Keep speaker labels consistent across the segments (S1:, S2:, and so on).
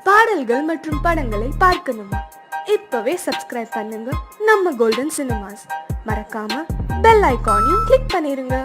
S1: பாடல்கள் மற்றும் படங்களை பார்க்கணுமா? இப்பவே சப்ஸ்கிரைப் பண்ணுங்க நம்ம கோல்டன் சினிமாஸ். மறக்காம பெல் ஐகானையும் கிளிக் பண்ணிருங்க.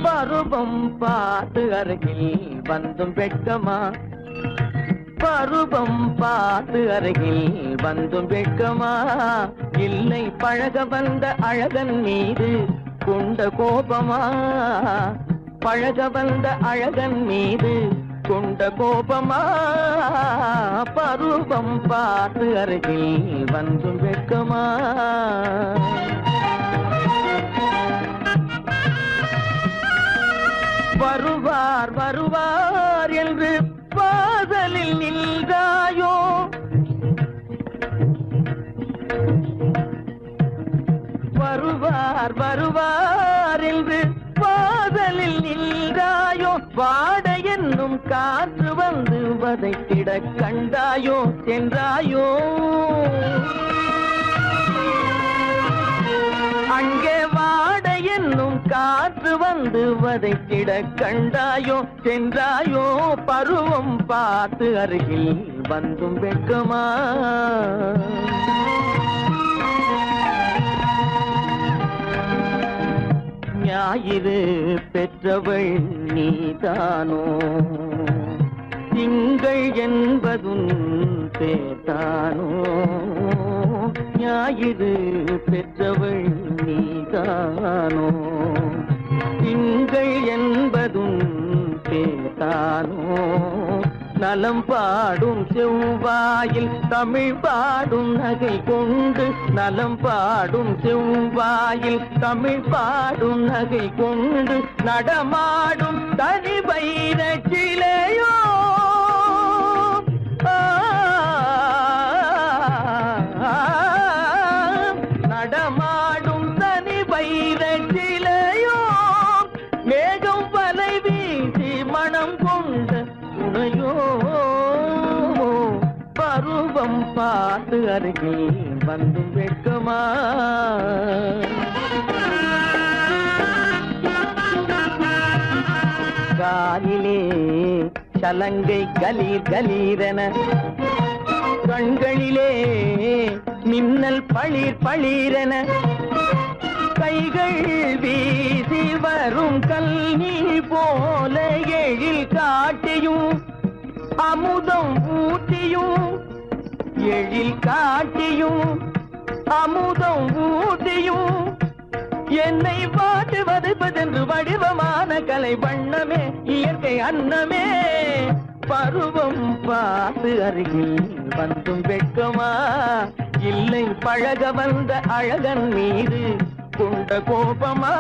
S2: பருவம் பார்த்து அருகில் வந்தும் வெட்கமா, பருவம் பார்த்து அருகில் வந்தும் வெட்கமா, இல்லை பழக வந்த அழகன் மீது கொண்ட கோபமா, பழக வந்த அழகன் மீது கொண்ட கோபமா, பருவம் பார்த்து அருகில் வந்தும் வெட்கமா. வருவார் வருவார் என்று வாசலில் நின்றாயோ, வருவார் வருவார் என்று வாசலில் நின்றாயோ, வாட என்னும் காற்று வந்து வதைத்திட கண்டாயோ சென்றாயோ, அங்கே வாட என்னும் காற்று வந்து வதைத்திட கண்டாயோ சென்றாயோ, பருவம் பார்த்து அருகில் வந்தும் வெட்கமா. ஞாயிறு பெற்றவள் நீதானோ, திங்கள் என்பதும் பேத்தானோ, ஞாயிறு பெற்றவள் நீதானோ, திங்கள் என்பதும் பேத்தானோ, நலம் பாடும் செவ்வாயில் தமிழ் பாடும் நகை கொண்டு, நலம் பாடும் செவ்வாயில் தமிழ் பாடும் நகை கொண்டு, நடமாடும் தனி வைர சிலையோ, நடமாடும் தனி வைர சிலையோ, மேகம் வலை வீசி மனம் கொண்ட துணையோ, பருவம் பார்த்து அருகில் வந்தும் வெட்கமா. காலிலே சலங்கை கலீர் கலீரென, கண்களிலே மின்னல் பளிர் பளிரென, கைகள் வீசி வரும் கல்வி போல எழில் காட்டியும் அமுதம் ஊட்டியும், எழில் காட்டியும் அமுதம் ஊட்டியும், என்னை பாட்டு வதைப்பதென்று வடிவமான கலை வண்ணமே இயற்கை அன்னமே, பருவம் பார்த்து அருகில் வந்தும் வெட்கமா, இல்லை பழக வந்த அழகன் மீது கொண்ட கோபமா,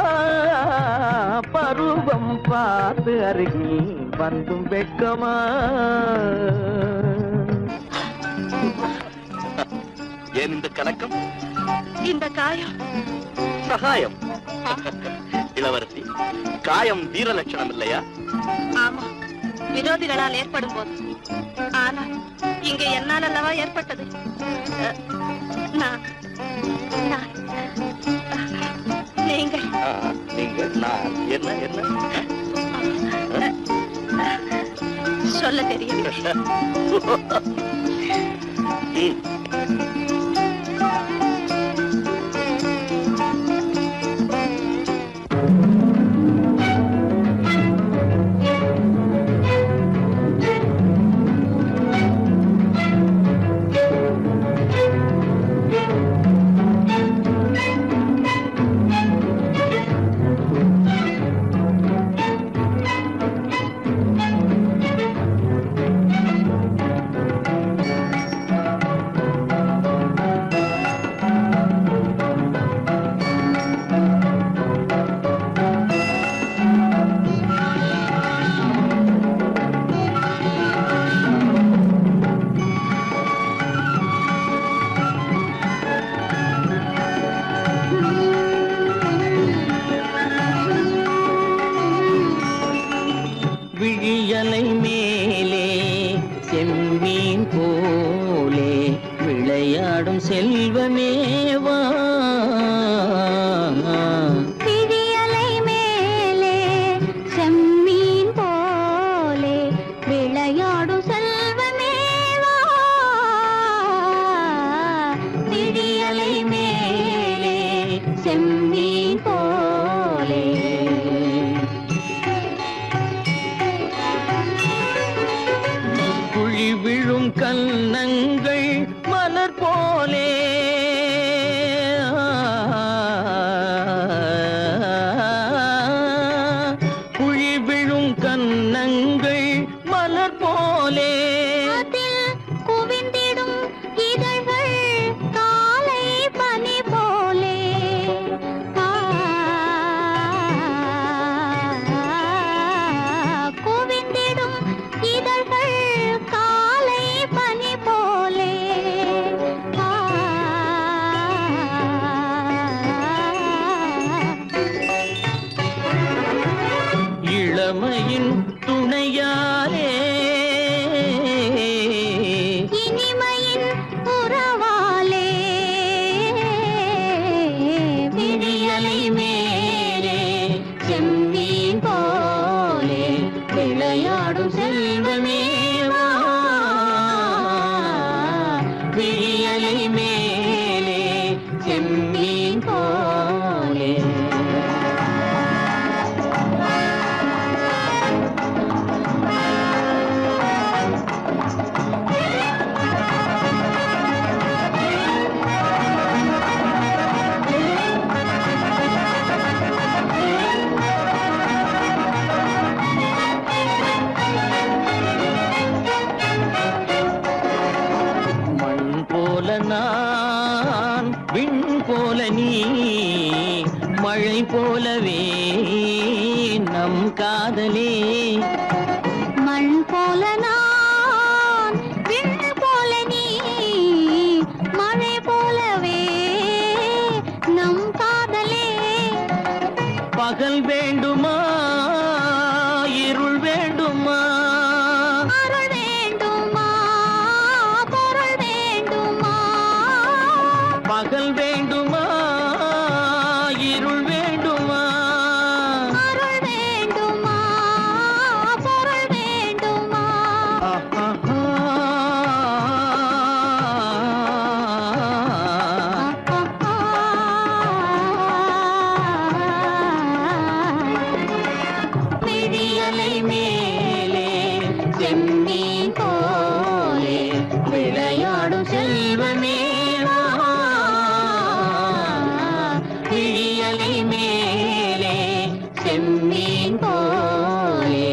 S2: பருவம் பார்த்து அருகில் வந்தும் வெட்கமா.
S3: ஏன் இந்த கலக்கம்,
S4: இந்த காயம்?
S3: சகாயம். இளவரசி, காயம் வீர லட்சணம் இல்லையா?
S4: ஆமா, விரோதிகளால் ஏற்படும் போது. ஆனால் இங்கே என்னால் அல்லவா ஏற்பட்டது. நீங்கள்
S3: நான் என்ன என்ன
S4: சொல்ல தெரியவில்லை.
S2: விழியலை மேலே செம்மீன் போலே விளையாடும் செல்வமேவா.
S5: விழியலை மேலே செம்மீன் போலே விளையாடும் செல்வமேவா. விழியலை மேலே செம்மீன் போலே
S2: குழி விழும் கன்னங்கள் மலர் போலே குழி விழும் கன்னங்கள் மலர் போலே
S5: அதில் குவிந்திடும் இதழ்கள் காலை பனி போலே. குவிந்திடும் இதழ்கள் காலை பனி போலே.
S2: இளமையின் துணையாலே
S5: இனிமையின் உறவாலே விழியலை மேலே செம்மீன் போலே விளையாடும் செல்வமேவா. விழியலை மேலே செம்மீன் போலே மண் போல நான் விண் போல நீ மழை போலவே நம் காதலே. மண் போல நான் விண் போல நீ மழை போலவே நம் காதலே.
S2: பகல் வேண்டுமா இருள் வேண்டுமா
S5: அருள் வேண்டுமா பொருள் வேண்டுமா.
S2: பகல் வேண்டுமா இருள் வேண்டுமா
S5: அருள் வேண்டுமா பொருள் வேண்டுமா.
S2: விழியலை மேலே செம்மீன் போலே விளையாடும் செல்வமேவா. விழியலை மேலே செம்மீன் போலே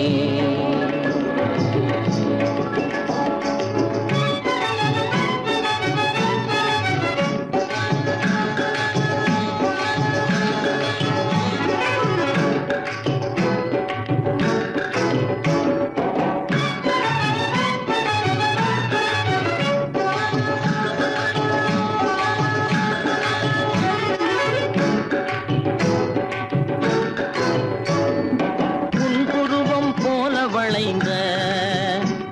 S2: புன்புருவம் போல வளைந்த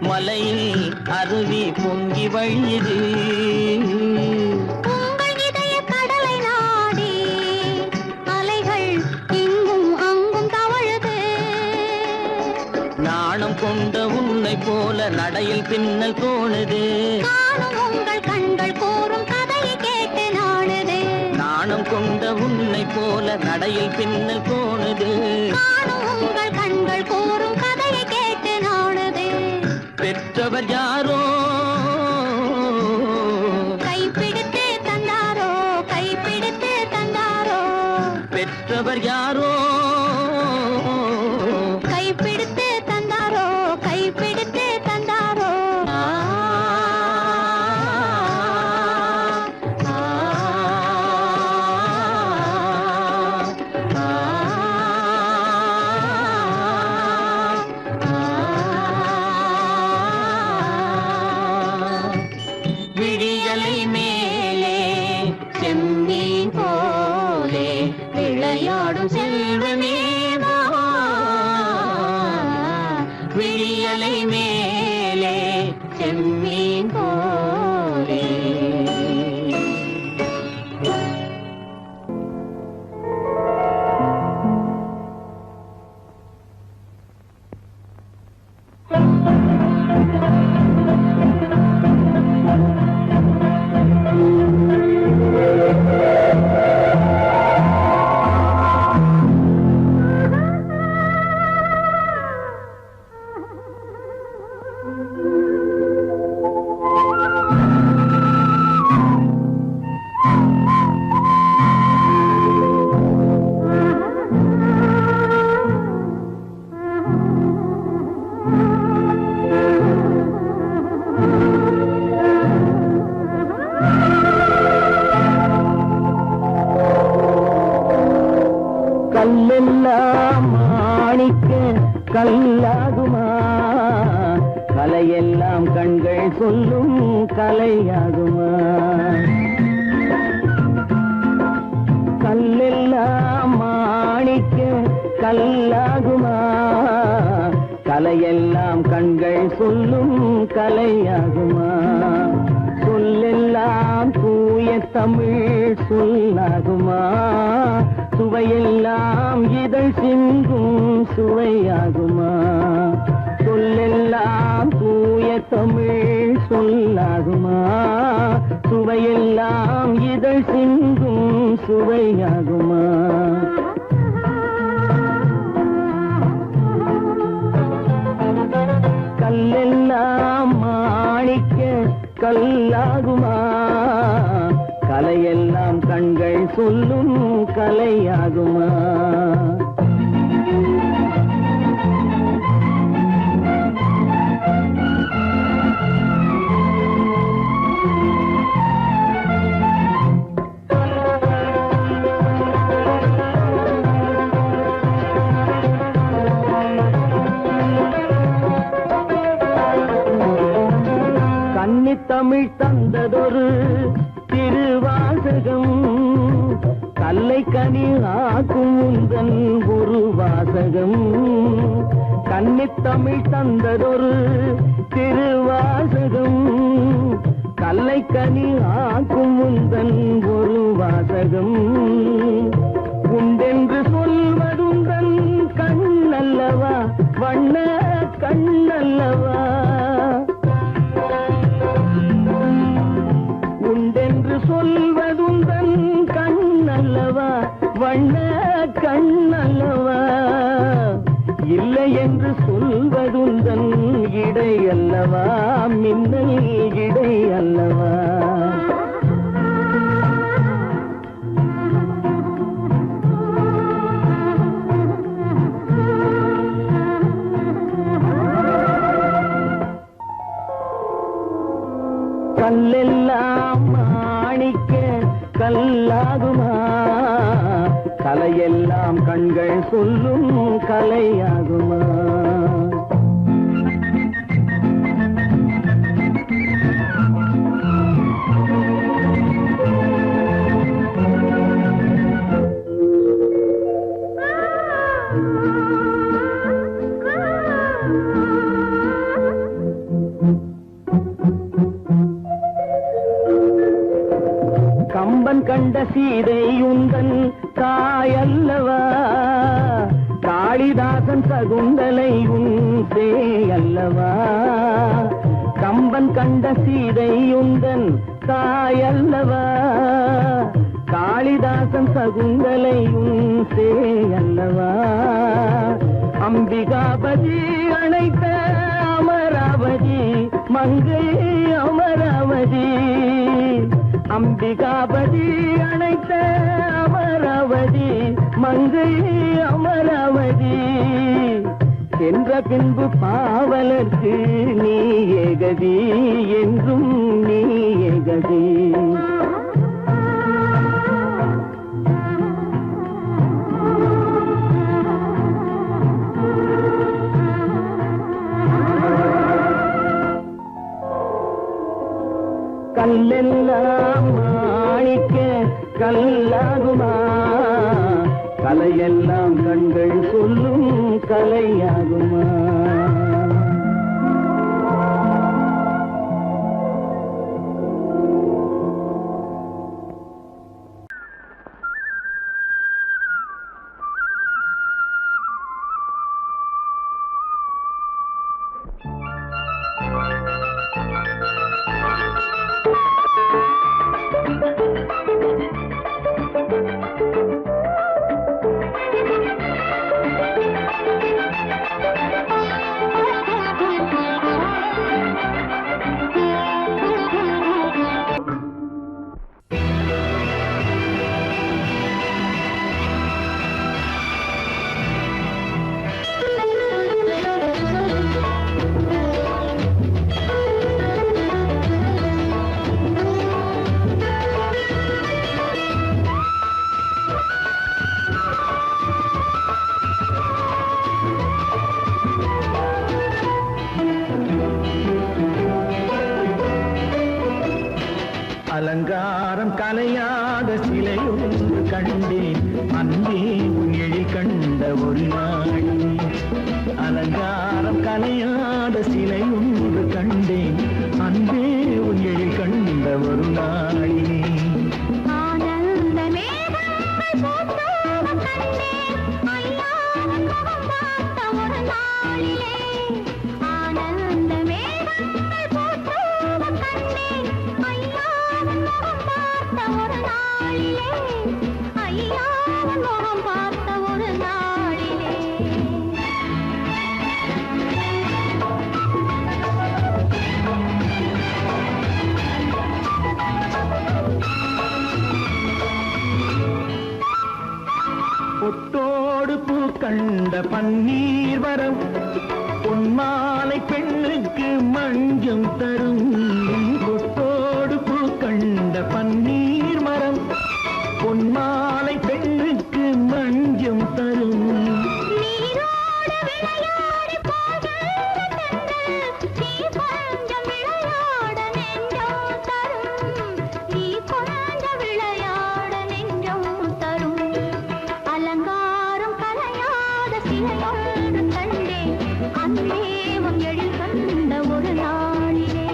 S2: மலையில் அருவி பொங்கி வழியுது.
S5: உங்கள் இதய கடலை நாடி அலைகள் இங்கும் அங்கும் தவழுது.
S2: நாணம் கொண்ட உன்னை போல நடையில் பின்னல் தோணுது.
S5: காணும் உங்கள் கண்கள் கூறும் கதையை கேட்டு நாடுது.
S2: நாணம் கொண்ட உன்னை போல நடையில் பின்னல் தோணுது.
S5: காணும் உங்கள் கண்கள் கூறும் கதையை கேட்டு நாடுது.
S2: பெற்றவர் யாரோ
S5: கைப்பிடித்து தந்தாரோ கைப்பிடித்து தந்தாரோ.
S2: பெற்றவர் யாரோ
S5: கைப்பிடித்து தந்தாரோ கைப்பிடித்து தந்தாரோ.
S2: விழியலை மேலே செம்மீன் போலே. கல்லெல்லாம் மாணிக்க கல்லாகுமா, கலையெல்லாம் கண்கள் சொல்லும் கலையாகுமா. கல்லெல்லாம் மாணிக்க கல்லாகுமா, கலையெல்லாம் கண்கள் சொல்லும் கலையாகுமா. சொல்லெல்லாம் தூய தமிழ் சொல்லாகுமா, சுவையெல்லாம் இதழ் சிந்தும் சுவையாகுமா. சொல்லெல்லாம் தூய தமிழ் சொல்லாகுமா, சுவையெல்லாம் இதழ் சிந்தும் சுவையாகுமா. கல்லெல்லாம் மாணிக்க கல்லாகுமா, கலையெல்லாம் கண்கள் சொல்லும் கலையாகுமா. கன்னித்தமிழ் தந்ததொரு திருவாசகம், கல்லை கனி ஆக்கும் உந்தன் ஒரு வாசகம். கன்னித்தமிழ் தந்ததொரு திருவாசகம், கல்லை கனி ஆக்கும் உந்தன் ஒரு வாசகம். உண்டென்று சொல்வதுந்தன் கண்ணல்லவா, வண்ண கண்ணல்லவா. உண்டென்று சொல்வதுந்தன் கண்ணல்லவா, வண்ண கண்ணல்லவா. இல்லை என்று சொல்வதுந்தன் இடை அல்லவா, மின்னல் இடை அல்லவா. கல்லெல்லாம் மாணிக்க கல்லாகுமா, கலையெல்லாம் கண்கள் சொல்லும் கலையாகுமா. கம்பன் கண்ட சீதை உந்தன் தாயல்லவா, காளிதாசன் சகுந்தலை உன் சேயல்லவா. கம்பன் கண்ட சீதை உந்தன் தாயல்லவா, காளிதாசன் சகுந்தலை உன் சேயல்லவா. அம்பிகாபதி அழைத்த அமராவதி மங்கை அமராவதி. அம்பிகாபதி அழைத்த அமராவதி மங்கை அமராவதி. சென்ற பின்பு பாவலர்க்கு நீ ஏகதி, என்றும் நீ ஏகதி. கல்லெல்லாம் மாணிக்க கல்லாகுமா, கலையெல்லாம் கண்கள் சொல்லும் கலையாகுமா.
S6: கலையாத சிலை ஒன்று கண்டேன் அன்பே உன் எழில் கண்ட ஒரு நாளிலே
S5: ஆனந்த மேகங்கள் பூத்தோகம் கண்டேன் ஐயா உன் முகம் பார்த்த ஒரு நாளிலே ஆனந்த மேகங்கள் பூத்தோகம் கண்டேன் ஐயா உன் முகம் பார்த்த ஒரு நாளிலே ஐயா உன் முகம் பார்த்த ஒரு நாளிலே
S6: பொட்டோடு பூ கண்ட பன்னீர் வரம் பொன்மாலை பெண்ணுக்கு மஞ்சம் தரும் பொட்டோடு பூ கண்ட பன்னீர் மரம் பொன்மாலை பெண்ணுக்கு மஞ்சம் தரும்
S5: நீரோடு விளையாடி போகின்ற தென்றல் நீ கொஞ்சம் விளையாட நெஞ்சம் தரும் நீ கொஞ்சம் விளையாட நெஞ்சம் தரும் அலங்காரம் கலையாத சிலையொன்று கண்டேன் அன்பே உன் எழில் கண்ட ஒரு நாளிலே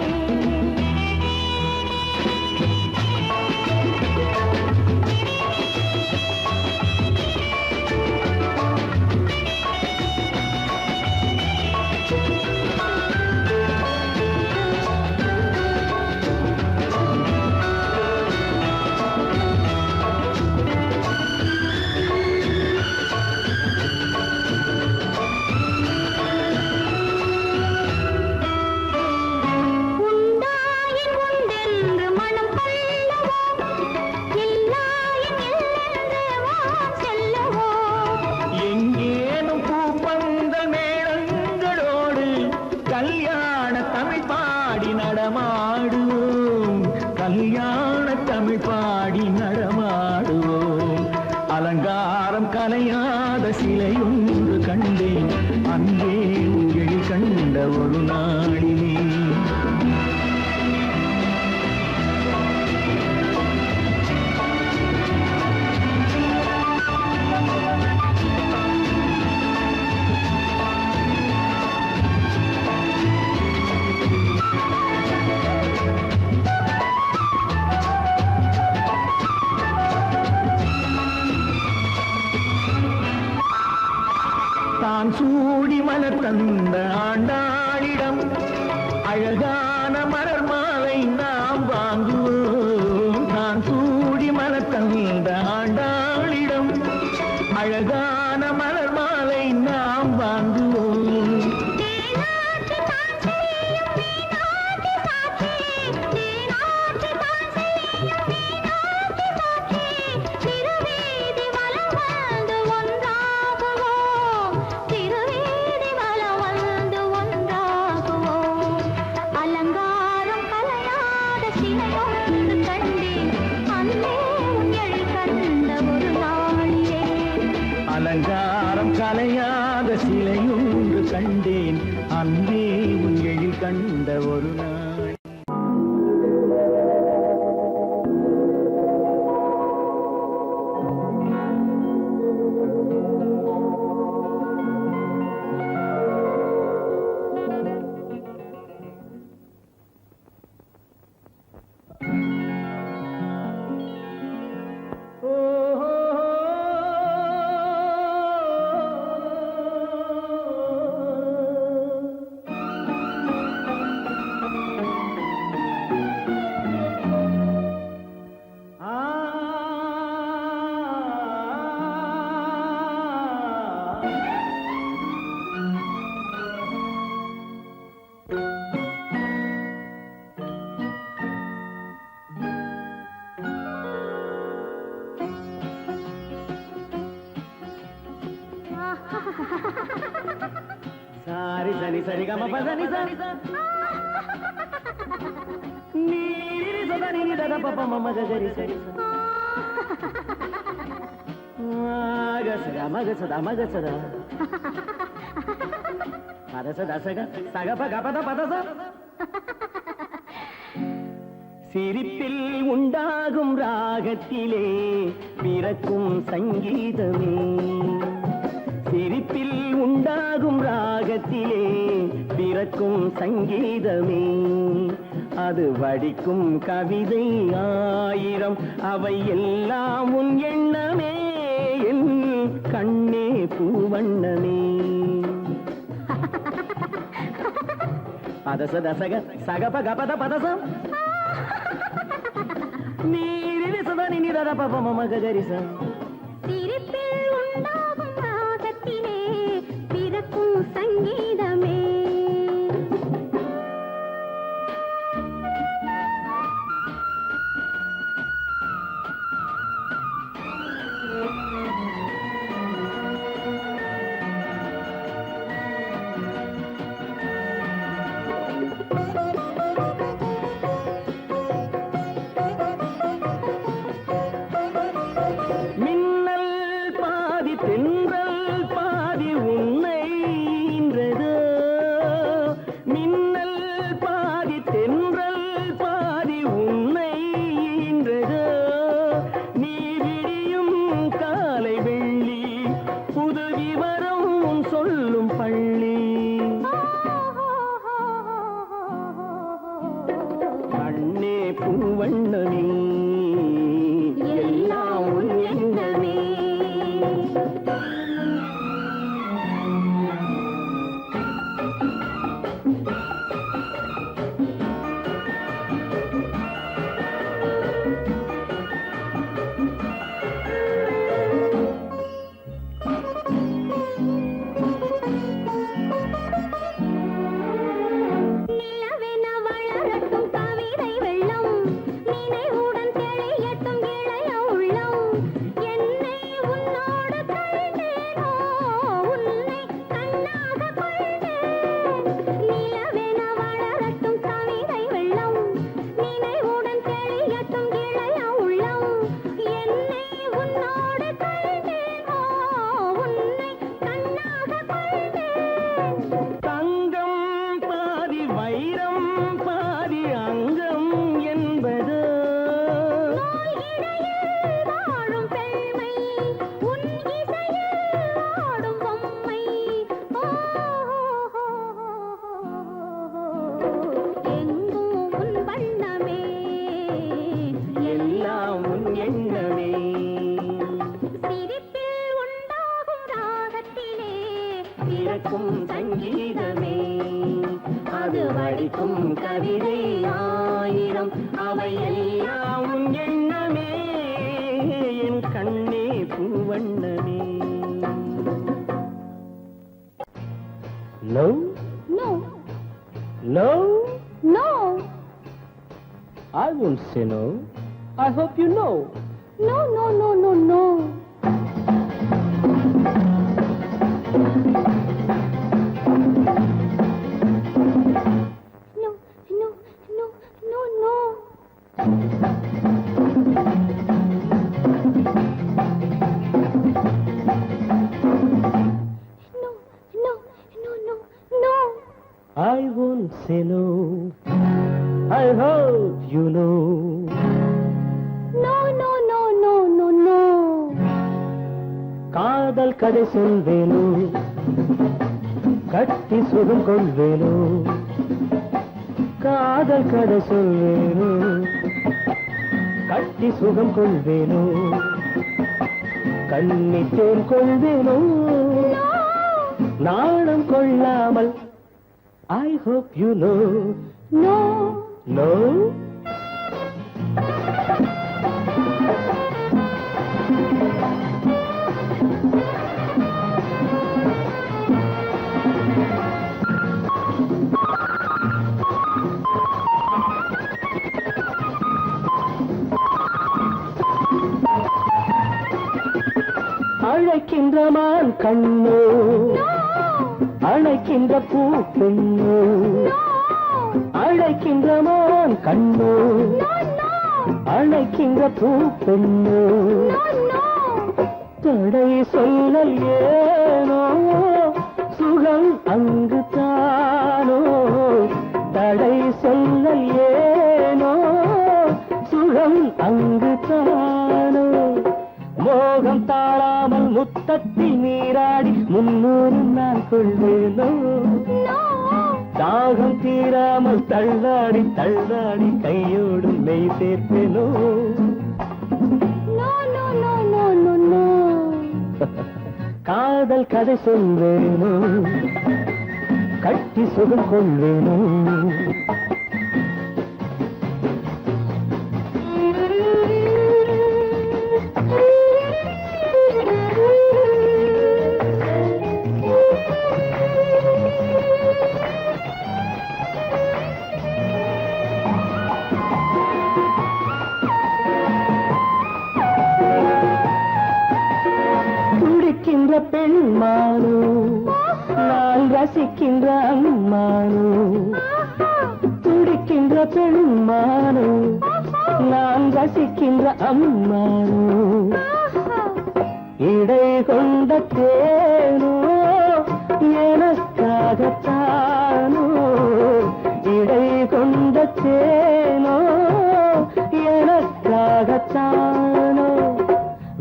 S5: உண்டாயின் உண்டென்று மனம் கொள்ளவோ இல்லாயின் இல்லென்று வாம் செல்லவோ
S6: எங்கேனும் பூப்பந்தல் மேளங்களோடு கல்யாண தமிழ் பாடி நடமாடுவோம் கல்யாண தமிழ் பாடி நடமாடுவோம் அலங்காரம் கலையாத சிலை ஒன்று கண்டேன் அன்பே உங்கள் கண்ட ஒரு நாளிலே தான் சூடி மலர் தந்த ஆண்டாளிடம் அழகான மலர் மாலை நாம் வாங்குவோம் தான் சூடி மலர் தந்த ஆண்டாளிடம் அழகான மலர் மாலை நாம் வாங்குவோம்
S5: தேனாட்டி தான் செய்யும் மீனாட்டி சாட்சி தேனாட்டி தான் செய்யும் மீனாட்டி சாட்சி திருவீதி வலம் வந்து ஒன்றாகுவோம் திருவீதி வலம் வந்து ஒன்றாகுவோம் அலங்காரம் கலையாத சிலையொன்று கண்டேன் அன்பே உன் எழில் கண்ட ஒரு நாளிலே
S6: அலங்காரம் கலையாத சிலை ஒன்று கண்டேன் அன்பே உன் எழில் கண்ட ஒரு நாள் సారి సని సరి గమ పదని సని నీరి సదని దద పప మమ గరి సరి మగ సద పద సద సగ సగ పగ పద పద స சிரிப்பில் உண்டாகும் ராகத்திலே பிறக்கும் சங்கீதமே சிரிப்பில் உண்டாகும் ராகத்திலே பிறக்கும் சங்கீதமே அது வடிக்கும் கவிதை ஆயிரம் அவை எல்லாம் உன் எண்ணமே என் கண்ணே பூவண்ணமே பதச தசக சகப கபத பதசம் நீரில் சதனி நிரத பபம மகரிசம்
S5: சிரிப்பில் உண்டாகும் ராகத்திலே பிறக்கும் சங்கீதமே
S6: மின்னல் பாதி தென்றல் பாதி உன்னை ஈன்றதோ மின்னல் பாதி தென்றல் பாதி உன்னை ஈன்றதோ நீ விடியும் காலை வெள்ளி புது விவரம் உன் சொல்லும் பள்ளி கண்ணே பூவண்ணமே எல்லாம் உன் எண்ணமே
S5: நிலவென வளரட்டும் கவிதை வெள்ளம் நினைவுடன் தெளியட்டும் இளைய உள்ளம் என்னை உன்னோடு கண்டேனோ உன்னை கண்ணாக கொண்டேன் நிலவென வளரட்டும் கவிதை வெள்ளம் நினைவுடன் தெளியட்டும் இளைய உள்ளம் என்னை உன்னோடு கண்டேனோ உன்னை கண்ணாக கொண்டேன்
S6: தங்கம் பாதி வைரம் பாதி அங்கம் என்பது
S5: இடையில் வாழும் பெண்மை உன் இசையில் ஆடும் பொம்மை எங்கும் உன் வண்ணமே
S6: எல்லாம் உன் எண்ணமே
S5: சிரிப்பில் உண்டாகும் ராகத்திலே
S6: பிறக்கும் சங்கீதமே அது வடிக்கும் கவிதை ஆயிரம் அவை எல்லாம் உன் எண்ணமே என் கண்ணே பூவண்ணமே love
S5: No,
S6: love
S5: no,
S6: I won't say no. I hope you know.
S5: no, no, no, no, no. No, no, no, no, no. No, no, no, no, no.
S6: I won't say no. I hope you know.
S5: No, no, no, no, no, no.
S6: காதல் கதை சொல்வேனோ கட்டி சுகம் கொள்வேனோ காதல் கதை சொல்வேனோ கட்டி சுகம் கொள்வேனோ கண்ணித்தேன் கொள்வேனோ நாணம் கொள்ளாமல் I hope you know.
S5: No.
S6: No? அழைக்கின்ற மான் கண்ணோ அழைக்கின்ற பூ பெண்ணோ அழைக்கின்ற மான் கண்ணோ அழைக்கின்ற பூ பெண்ணோ தடை சொல்லல் ஏனோ சுகம் அங்கு தானோ தடை சொல்லல் ஏனோ சுகம் அங்கு தானோ மோகம் தாழாமல் முத்தத்தில் நீராடி முன் கொள்வேனோ தாகம் தீராமல் தள்ளாடி தள்ளாடி கையோடு மெய் சேர்ப்பேனோ காதல் கதை சொல்வேனோ கட்டி சுகம் கொள்வேனோ துடிக்கின்ற பெண்மானோ நான் ரசிக்கின்ற அம்மானோ துடிக்கின்ற பெண்மானோ நான் ரசிக்கின்ற அம்மானோ இடை கொண்ட தேனோ எனக்காகத்தானோ இடை கொண்ட தேனோ எனக்காகத்தானோ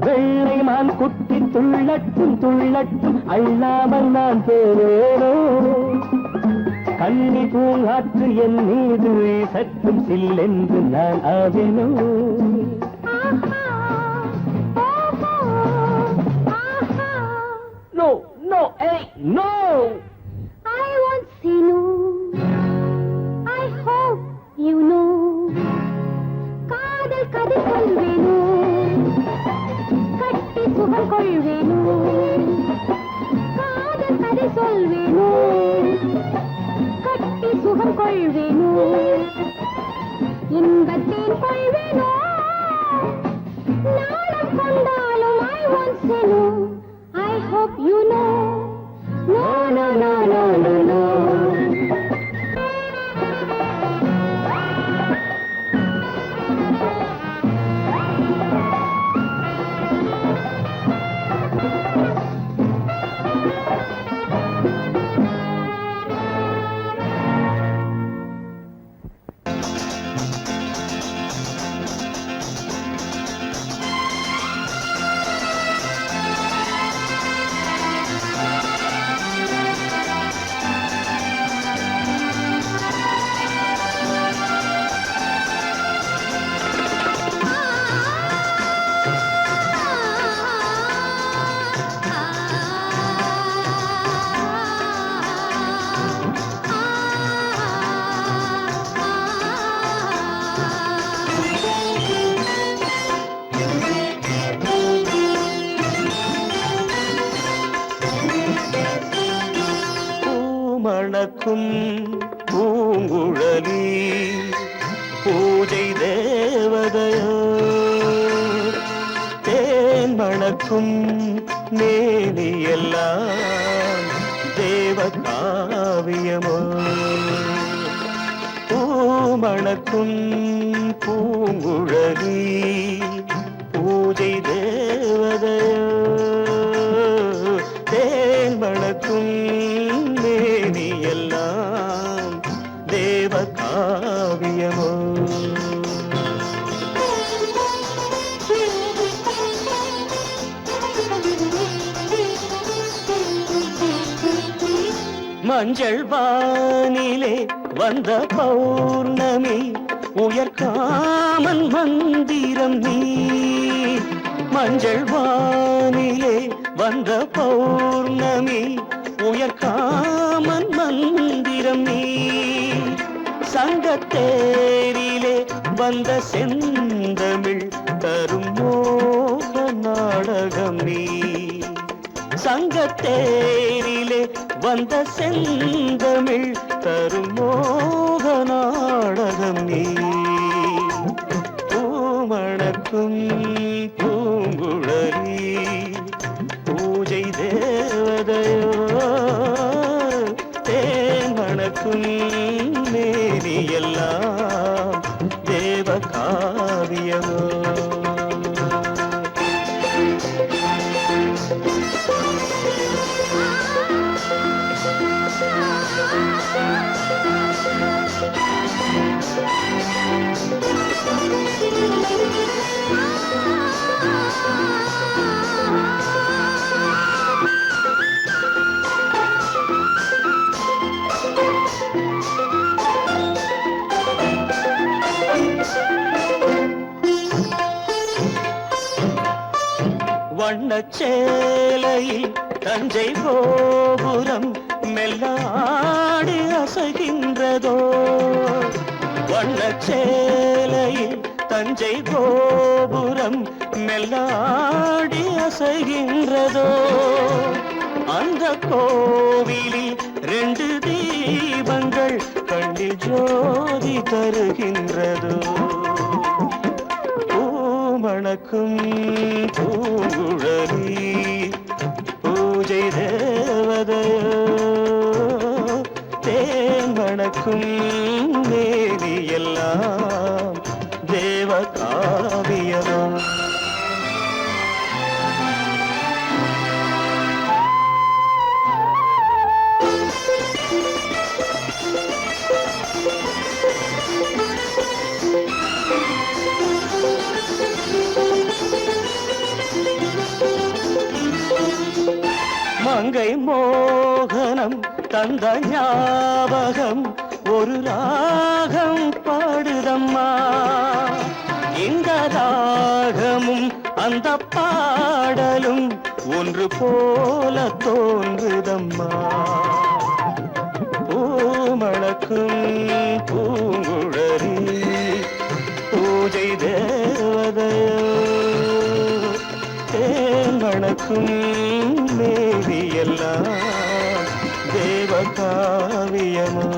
S6: வெள்ளை மான் குட்டி துள்ளட்டும் துள்ளட்டும் அள்ளாமல் நான் போவேனோ கண்ணி பூங்காற்று என் மீது சற்றும் சில்லென்று நான் ஆவேனோ No, no, hey, no!
S5: I won't say no. I hope you know. காதல் கதை சொல்வேனோ கட்டி சுகம் கொள்வேனோ காதல் கதை சொல்வேனோ கட்டி சுகம் கொள்வேனோ இன்பத்தேன் கொள்வேனோ நாளம் கொண்டாலும் I won't say no. I hope you know. No, no, no, no, no, no.
S6: மணக்கும் பூங்குழலி பூஜை தேவதையோ தேன் மணக்கும் மேனியெல்லாம் தேவ காவியமோ பூமணக்கும் பூங்குழலி பூஜை தேவதையோ தேன் மணக்கும் எல்லாம் தேவ காவியமோ மஞ்சள் வானிலே வந்த பௌர்ணமி உயர்காமன் மந்திரம் நீ மஞ்சள் வானிலே வந்த பௌர்ணமி உயர்காமன் மந்திரம் நீ சங்கத்தேரிலே வந்த செந்தமிழ் தரும் மோக நாடகம் நீ சங்கத்தேரிலே வந்த செந்தமிழ் தரும் மோக நாடகம் நீ பூமணக்கும் பூங்குழலி பூஜை தேவதையோ தேன் மணக்கும் மேனி எல்லாம் தேவ காவியமோ வண்ணச்சேலையில் தஞ்சை கோபுரம் மெல்லாடி அசைகின்றதோ வண்ணச்சேலையில் தஞ்சை கோபுரம் மெல்லாடி அசைகின்றதோ அந்த கோவிலில் 2 தீபங்கள் கண்ணில் ஜோதி தருகின்றதோ பூமணக்கும் பூங்குழலி பூஜை தேவதையோ தேன்மணக்கும் தேவியெல்லாம் தேவ காவியமோ மங்கை மோகனம் தந்த ஞாபகம் ஒரு ராகம் பாடுதம்மா இந்த ராகமும் அந்த பாடலும் ஒன்று போல தோன்றுதம்மா பூமணக்கும் பூங்குழலி பூஜை தேவதையோ தேன்மணக்கும் மேவியெல்லாம் தேவ காவியமோ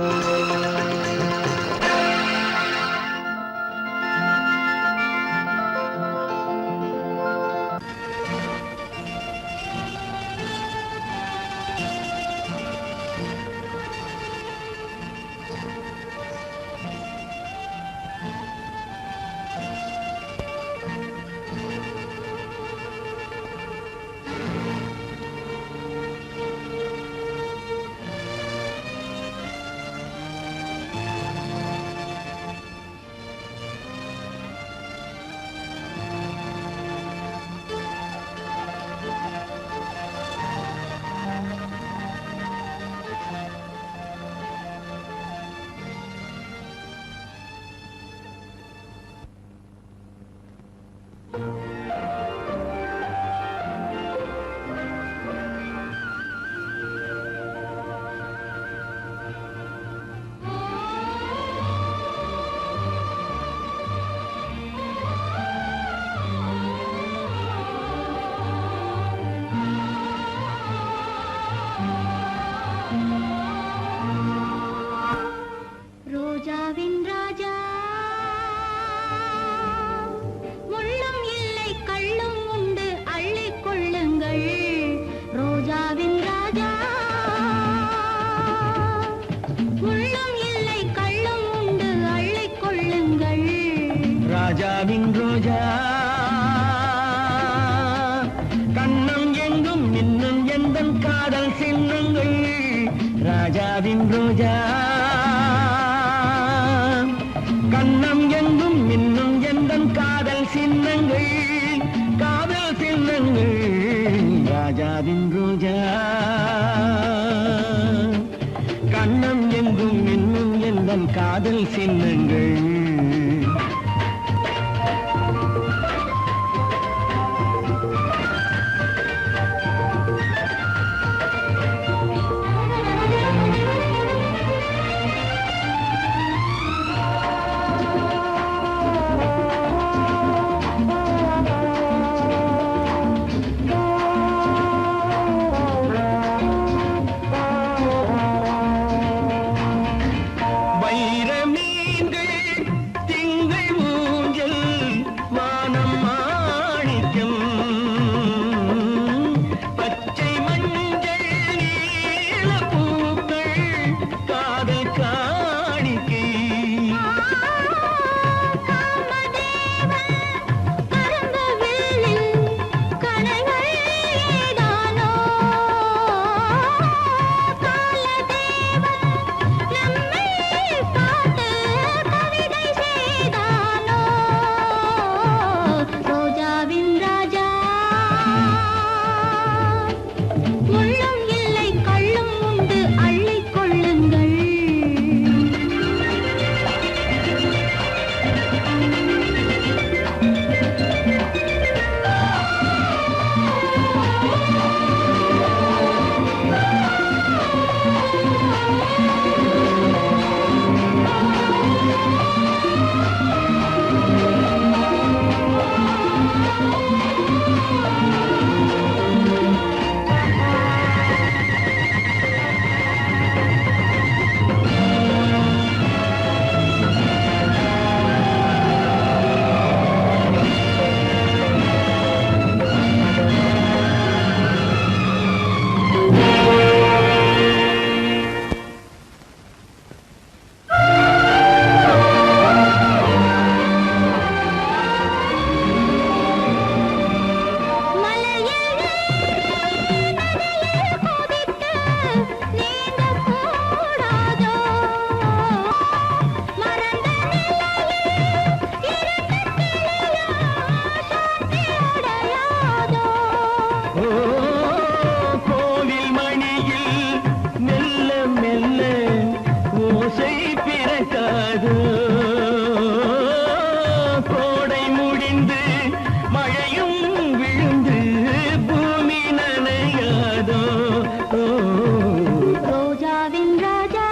S5: ரோஜாவின் ராஜா முள்ளும் இல்லை கள்ளும் உண்டு அள்ளிக் கொள்ளுங்கள் ரோஜாவின் ராஜா முள்ளும் இல்லை கள்ளும் உண்டு அள்ளிக் கொள்ளுங்கள்
S6: ராஜாவின் ரோஜா கண்ணம் எங்கும் இன்னும் எந்தன் காதல் சின்னங்கள் ராஜாவின் ரோஜா கண்ணம் எங்கும் இன்னும் எந்தன் காதல் சின்னங்கள் காதல் சின்னங்கள் ராஜாவின் ரோஜா கண்ணம் எங்கும் இன்னும் எந்தன் காதல் சின்னங்கள் வைர மீன்கள் ஆசை பிறக்காது கோடை முடிந்து மழையும் விழுந்து பூமி நனையாதோ
S5: ரோஜாவின் ராஜா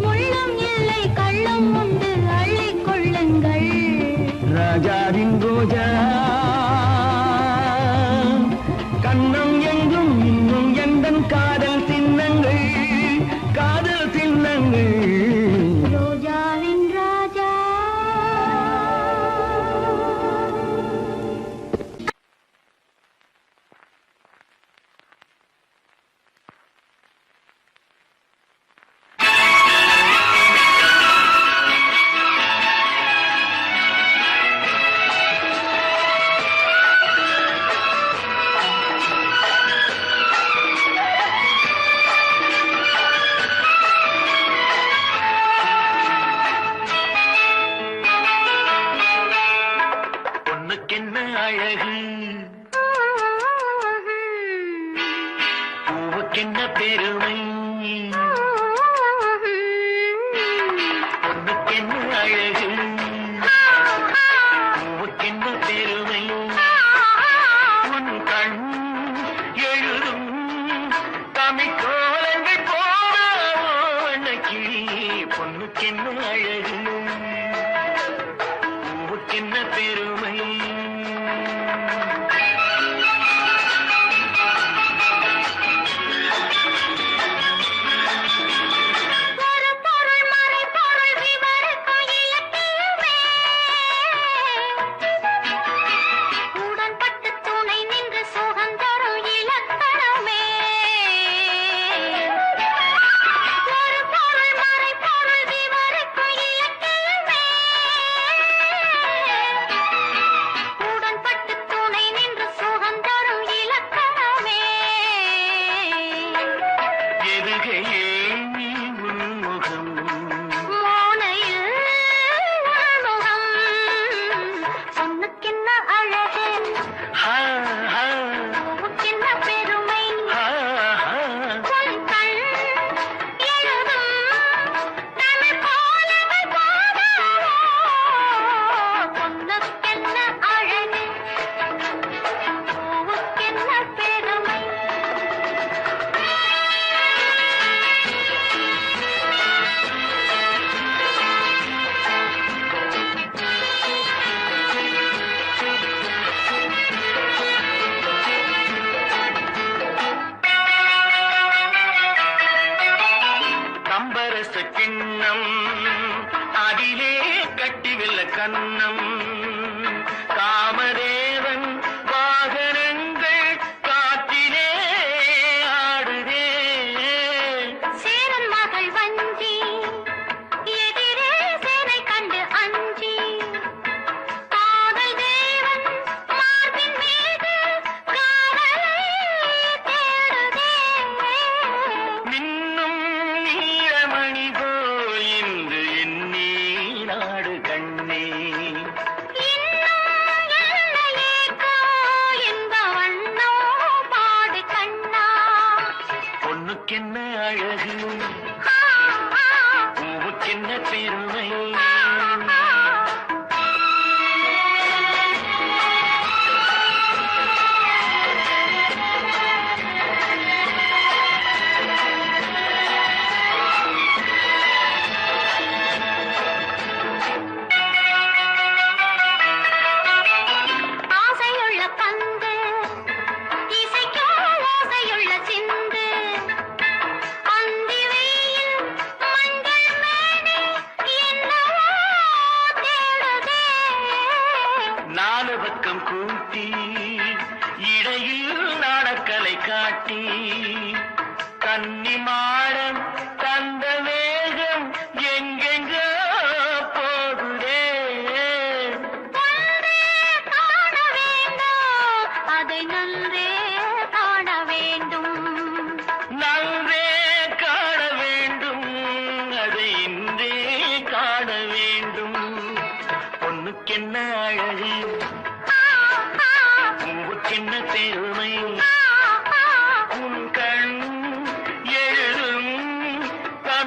S5: முள்ளம் இல்லை கள்ளம் உண்டு அள்ளிக் கொள்ளுங்கள்
S6: ராஜாவின் ரோஜா கண்ணம் எங்கும் இன்னும் எந்தன் காதல் சின்னங்கள் காதல் சின்னங்கள்
S5: ரோஜாவின் ராஜா
S6: பொண்ணுக்கென்ன அழகு பூவுக்கென்ன பெருமை பொண்ணுக்கென்ன அழகு பூவுக்கென்ன பெருமை உன் கண் எழுதும் தமிழ் கோலங்கள் போனக்கிளி பொண்ணுக்கென்ன அழகு பூவுக்கென்ன பெருமை
S5: ஒரு பொருள் மறை பொருள் விவரிக்கும் இலக்கியமே உடன்பட்டு துணை நின்று சுகந்தரும் இலக்கணமே ஒரு பொருள் மறை பொருள் விவரிக்கும் இலக்கியமே உடன்பட்டு துணை நின்று சுகந்தரும் இலக்கணமே
S6: எதுகையே நீ உன்முகம்
S5: மோனையில் உள்முகம் பொண்ணுக்கென்ன அழகு
S6: ஹா ஹா
S5: பூவுக்கென்ன பெருமை
S6: ஹா ஹா
S5: உன் கண் எழுதும் தமிழ் கோலங்கள் போதாதோ பொண்ணுக்கென்ன அழகு பூவுக்கென்ன பெருமை
S6: கம்பரச கிண்ணம் அதிலே கட்டிவில்ல கண்ணம் காமதேவன் வாகனங்கள் காற்றிலே ஆடுதே
S5: சேரன் மகள் வஞ்சி எதிரே சேனை கண்டு அஞ்சி காதல் தேவன் மார்பின் மீது காவலை தேடுதே
S6: மின்னும் நீலமணி போல் இன்று எண்ணி நாடு கண்ணே
S5: இன்னும் எல்லையேக்கோ என்ப வண்ணம் பாடு கண்ணா
S6: பொண்ணுக்கென்ன அழகு
S5: ஆ, ஆ,
S6: பூவுக்கென்ன பெருமை
S5: ஆ, ஆ. ஆசையுள்ள பந்து இசைக்கோ ஓசையுள்ள சிந்து அந்தி வெயில் மங்கள் மேனி என்னவோ தேடுதே
S6: நாலு பக்கம் கூட்டி இடையில் நாடக்கலை காட்டி கன்னி மாடம் தந்த வேகம் எங்கெங்கோ போகுதே
S5: ஒன்றே காண வேண்டும் அதை நன்றே காண வேண்டும்
S6: நன்றே காண வேண்டும் அதை இன்றே காண வேண்டும் பொண்ணுக்கென்ன அழகு பூவுக்கென்ன பெருமை உன் கண் எழுதும்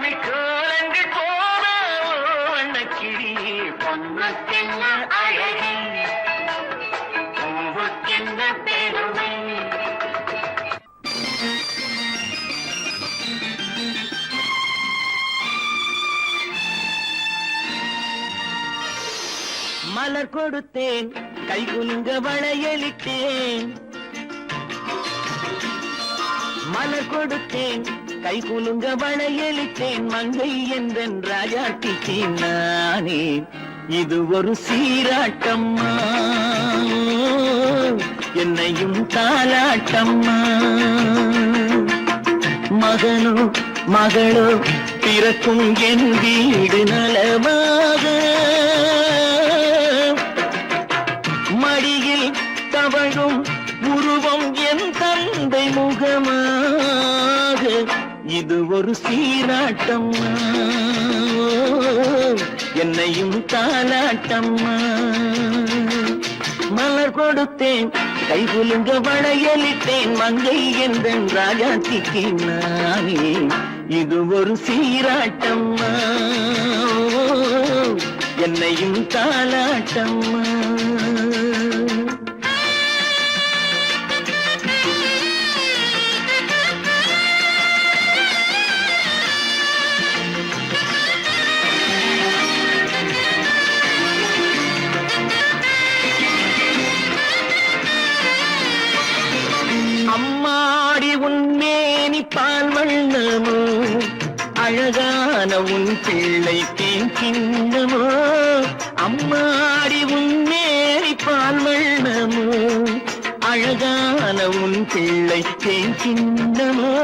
S6: தமிழ் கோலங்கள் போன வண்ணக்கிளி பொன்னக்கென்ன அழகி பூவுக்கென்ன பெருமை.
S2: மலர் கொடுத்தேன் கைகுலுங்க வளையலிட்டேன் மலர் கொடுத்தேன் கைகுலுங்க வளையலிட்டேன் மங்கை என்றன் ராஜாத்திக்கு நானே இது ஒரு சீராட்டம்மா என்னையும் தாலாட்டம்மா மகனோ மகளோ பிறக்கும் என் வீடு நலமாக மடியில் தவழும் உருவம் என் தந்தை முகமாக இது ஒரு சீராட்டம்மா என்னையும் தாலாட்டம்மா மலர் கொடுத்தேன் கைகுலுங்க வளையலிட்டேன் மங்கை என்றன் ராஜாத்திக்கு நானே இது ஒரு சீராட்டம்மா என்னையும் தாலாட்டம்மா. அம்மாடி உன்மேனி பால் வண்ணமோ அழகான உன் பிள்ளை தேன் கிண்ணமோ அம்மாடி உன்மேனி பால் வண்ணமோ அழகான உன் பிள்ளை தேன் கிண்ணமோ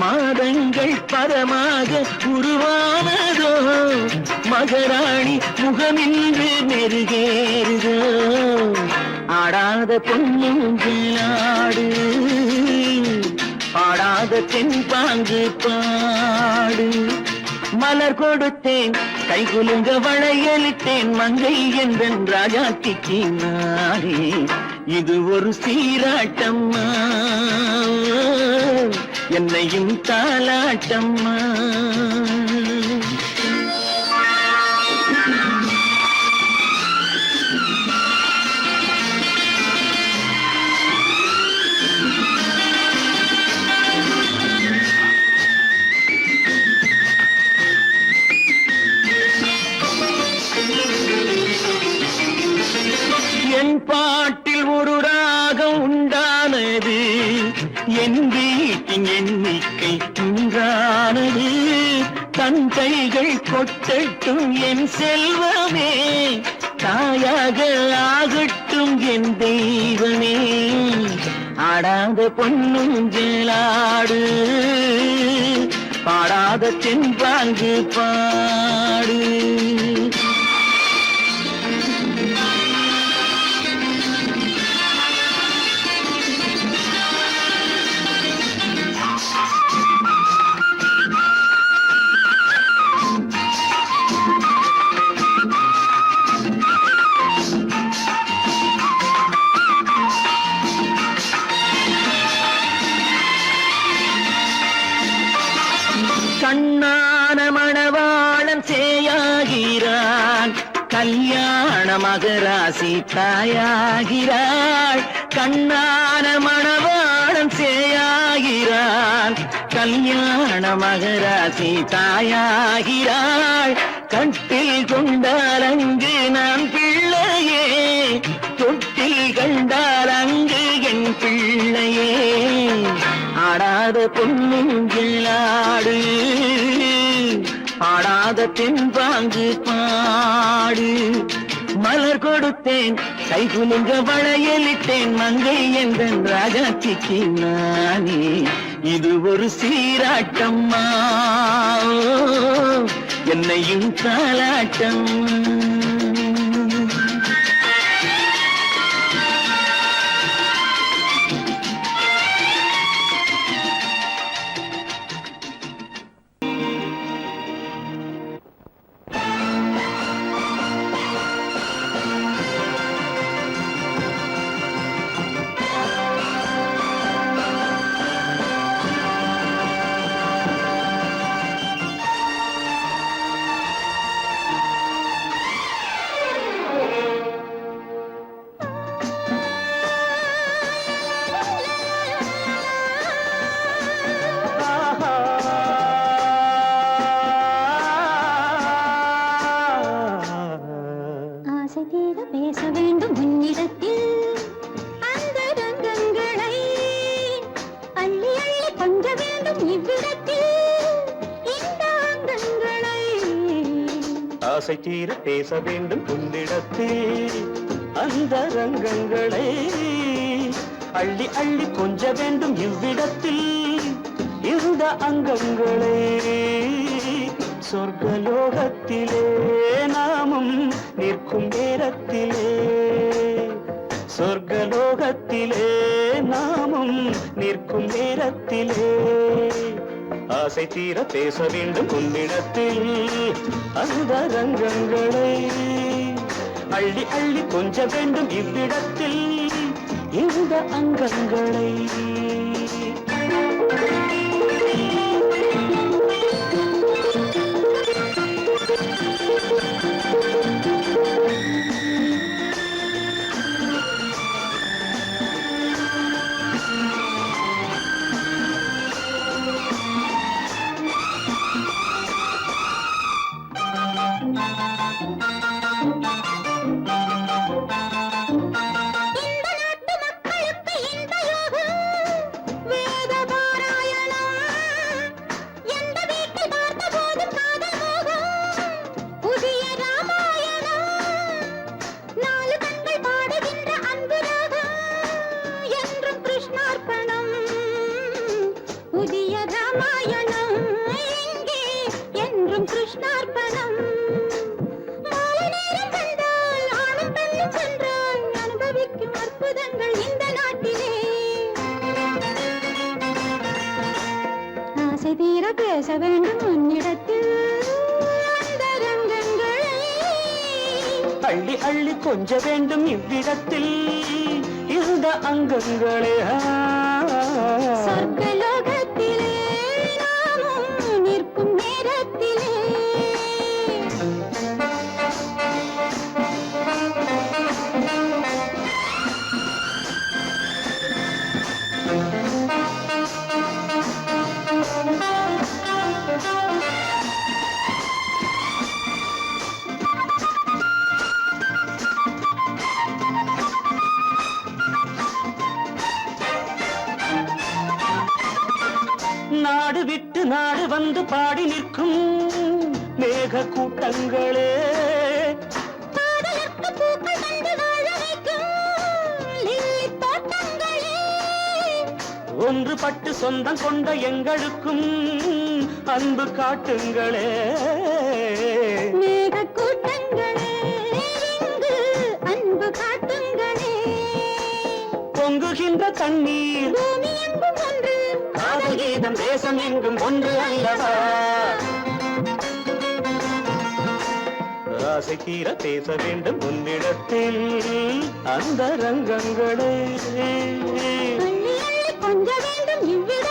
S2: மாதங்கள் பரமாக உருவானதோ மகராணி முகமின்று நெருகேறுதோ ஆடாத பொன்னுங்களாடு பாடாத தென்பாங்கு பாடு மலர் கொடுத்தேன் கைகுலுங்க வளையலிட்டேன் மங்கை என்றன் ராஜாத்திக்கு நானே இது ஒரு சீராட்டம்மா என்னையும் தாலாட்டம்மா. என் பாட்டில் ஒரு ராகம் உண்டானது என் வீட்டின் எண்ணிக்கை உண்டானது தன் கைகள் கொட்டட்டும் என் செல்வமே தாயாக ஆகட்டும் என் தெய்வமே ஆடாத பொன்னுஞ்சலாடு பாடாத தென்பாங்கு பாடு கண்ணான மணவாளன் சேயாகிறான் கல்யாண மகராசி தாயாகிறாள் கண்ணான மணவாளன் சேயாகிறான் கல்யாண மகராசி தாயாகிறாள் கட்டில் கொண்டால் அங்கு நான் பிள்ளையே தொட்டில் கண்டால் அங்கு என் பிள்ளையே ஆடாத பொன்னுங்களாடு பாடாத தென்பாங்கு பாடு மலர் கொடுத்தேன் கைகுலுங்க வளையலிட்டேன் மங்கை என்றன் ராஜாத்திக்கு நானே இது ஒரு சீராட்டம்மா என்னையும் தாலாட்டம்மா.
S6: ஆசை தீர பேச வேண்டும் உன்னிடத்தில் அந்த ரங்கங்களை அள்ளி அள்ளி கொஞ்ச வேண்டும் இவ்விடத்தில் இந்த அங்கங்களே சொர்க்கலோகத்திலே நாமும் நிற்கும் நேரத்திலே சொர்க்கலோகத்திலே நாமும் நிற்கும் நேரத்திலே ஆசை தீர பேச வேண்டும் உன்னிடத்தில் அந்த ரங்கங்களை அள்ளி அள்ளி கொஞ்ச வேண்டும் இவ்விடத்தில் இந்த அங்கங்களை
S5: கிருஷ்ணார்ப்பணம் மாலை நேரம் கண்டால் ஆணும் பெண்ணும் சென்றால் அனுபவிக்கும் அற்புதங்கள் இந்த நாட்டிலே ஆசை தீர பேச வேண்டும் உன்னிடத்தில் அந்த ரங்கங்களை
S6: அள்ளி அள்ளி கொஞ்ச வேண்டும் இவ்விடத்தில் இந்த அங்கங்களே
S5: சொர்க்கலோகத்திலே நாமும் நிற்கும் நேரத்திலே
S6: நாடு விட்டு நாடு வந்து பாடி நிற்கும் மேக கூட்டங்களே
S5: பாடலுக்கு பூக்கள் கண்டு வாழ வைக்கும் லில்லி தோட்டங்களே
S6: ஒன்றுபட்டு சொந்தம் கொண்ட எங்களுக்கும் அன்பு காட்டுங்களே
S5: மேக கூட்டங்களே இங்கு அன்பு காட்டுங்களே
S6: பொங்குகின்ற தண்ணீர்
S5: பூமி எங்கும் ஒன்று
S6: காதல் கீதம் தேசம் எங்கும் ஒன்று அல்லவா ஆசை தீர பேச வேண்டும் உன்னிடத்தில் அந்த ரங்கங்களே
S5: அள்ளி அள்ளி கொஞ்ச வேண்டும் இவ்விட